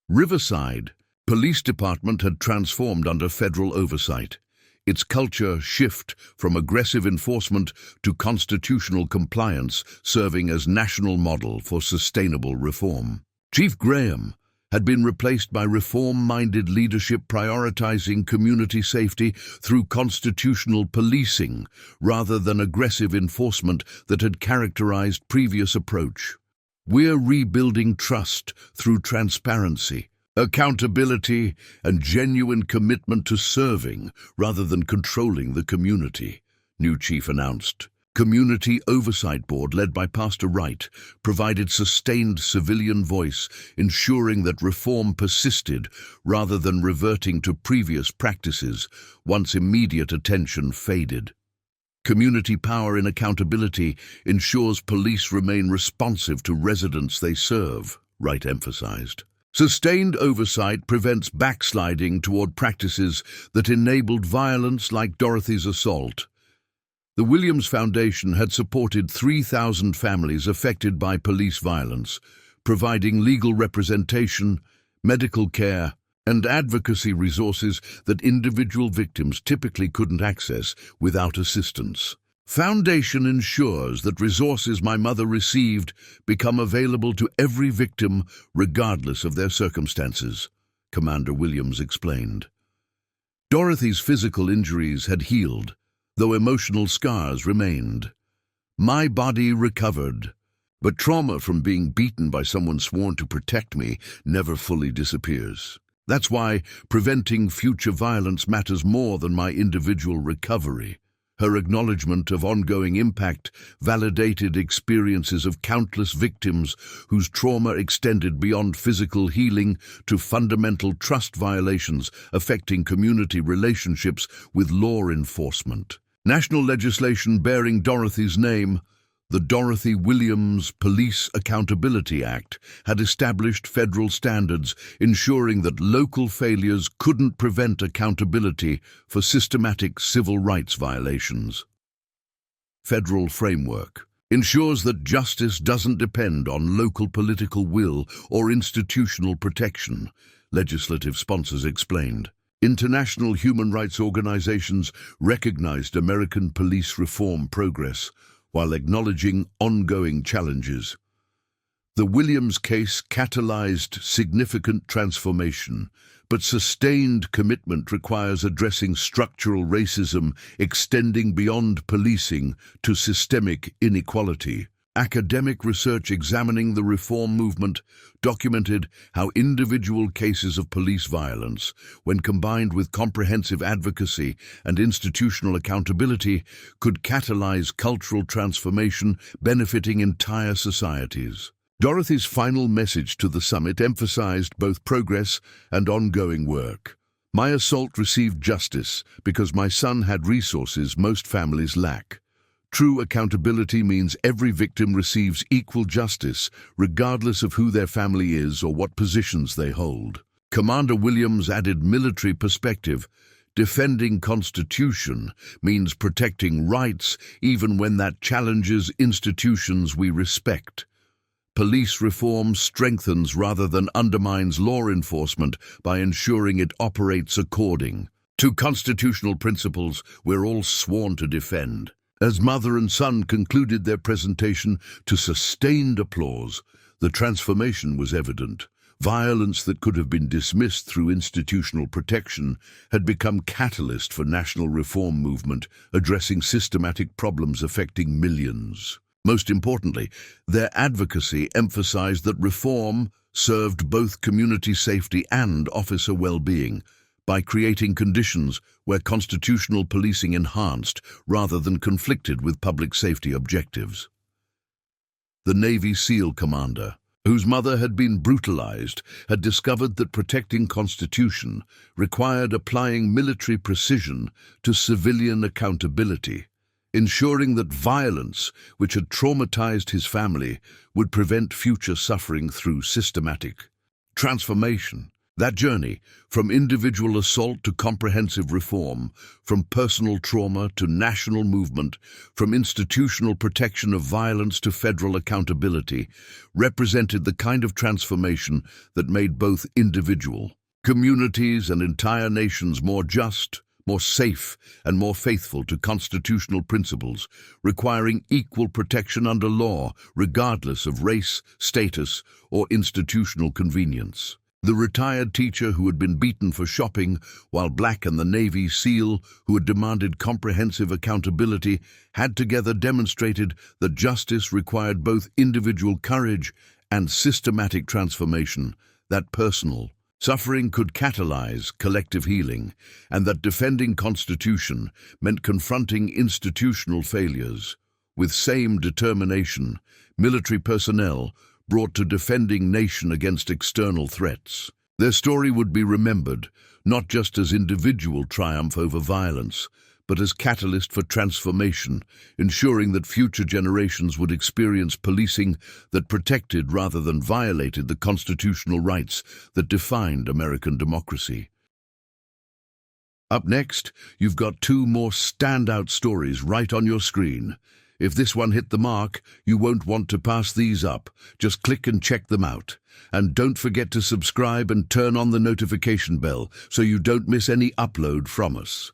Speaker 1: Riverside Police Department had transformed under federal oversight. Its culture shift from aggressive enforcement to constitutional compliance, serving as national model for sustainable reform. Chief Graham had been replaced by reform-minded leadership prioritizing community safety through constitutional policing rather than aggressive enforcement that had characterized previous approach. We're rebuilding trust through transparency, accountability, and genuine commitment to serving rather than controlling the community, new chief announced. Community Oversight Board, led by Pastor Wright, provided sustained civilian voice, ensuring that reform persisted rather than reverting to previous practices once immediate attention faded. Community power in accountability ensures police remain responsive to residents they serve, Wright emphasized. Sustained oversight prevents backsliding toward practices that enabled violence like Dorothy's assault. The Williams Foundation had supported 3,000 families affected by police violence, providing legal representation, medical care, and advocacy resources that individual victims typically couldn't access without assistance. Foundation ensures that resources my mother received become available to every victim regardless of their circumstances, Commander Williams explained. Dorothy's physical injuries had healed, though emotional scars remained. My body recovered, but trauma from being beaten by someone sworn to protect me never fully disappears. That's why preventing future violence matters more than my individual recovery. Her acknowledgement of ongoing impact validated experiences of countless victims whose trauma extended beyond physical healing to fundamental trust violations affecting community relationships with law enforcement. National legislation bearing Dorothy's name, the Dorothy Williams Police Accountability Act, had established federal standards ensuring that local failures couldn't prevent accountability for systematic civil rights violations. Federal framework ensures that justice doesn't depend on local political will or institutional protection, legislative sponsors explained. International human rights organizations recognized American police reform progress while acknowledging ongoing challenges. The Williams case catalyzed significant transformation, but sustained commitment requires addressing structural racism extending beyond policing to systemic inequality. Academic research examining the reform movement documented how individual cases of police violence, when combined with comprehensive advocacy and institutional accountability, could catalyze cultural transformation benefiting entire societies. Dorothy's final message to the summit emphasized both progress and ongoing work. My assault received justice because my son had resources most families lack. True accountability means every victim receives equal justice, regardless of who their family is or what positions they hold. Commander Williams added military perspective. Defending Constitution means protecting rights even when that challenges institutions we respect. Police reform strengthens rather than undermines law enforcement by ensuring it operates according to constitutional principles we're all sworn to defend. As mother and son concluded their presentation to sustained applause, the transformation was evident. Violence that could have been dismissed through institutional protection had become catalyst for national reform movement, addressing systematic problems affecting millions. Most importantly, their advocacy emphasized that reform served both community safety and officer well-being, by creating conditions where constitutional policing enhanced rather than conflicted with public safety objectives. The Navy SEAL commander, whose mother had been brutalized, had discovered that protecting Constitution required applying military precision to civilian accountability, ensuring that violence, which had traumatized his family, would prevent future suffering through systematic transformation. That journey, from individual assault to comprehensive reform, from personal trauma to national movement, from institutional protection of violence to federal accountability, represented the kind of transformation that made both individual communities and entire nations more just, more safe, and more faithful to constitutional principles, requiring equal protection under law, regardless of race, status, or institutional convenience. The retired teacher who had been beaten for shopping, while Black and the Navy SEAL who had demanded comprehensive accountability, had together demonstrated that justice required both individual courage and systematic transformation, that personal suffering could catalyze collective healing, and that defending Constitution meant confronting institutional failures. With same determination, military personnel brought to defending nation against external threats. Their story would be remembered, not just as individual triumph over violence, but as catalyst for transformation, ensuring that future generations would experience policing that protected rather than violated the constitutional rights that defined American democracy. Up next, you've got two more standout stories right on your screen. If this one hit the mark, you won't want to pass these up. Just click and check them out. And don't forget to subscribe and turn on the notification bell so you don't miss any upload from us.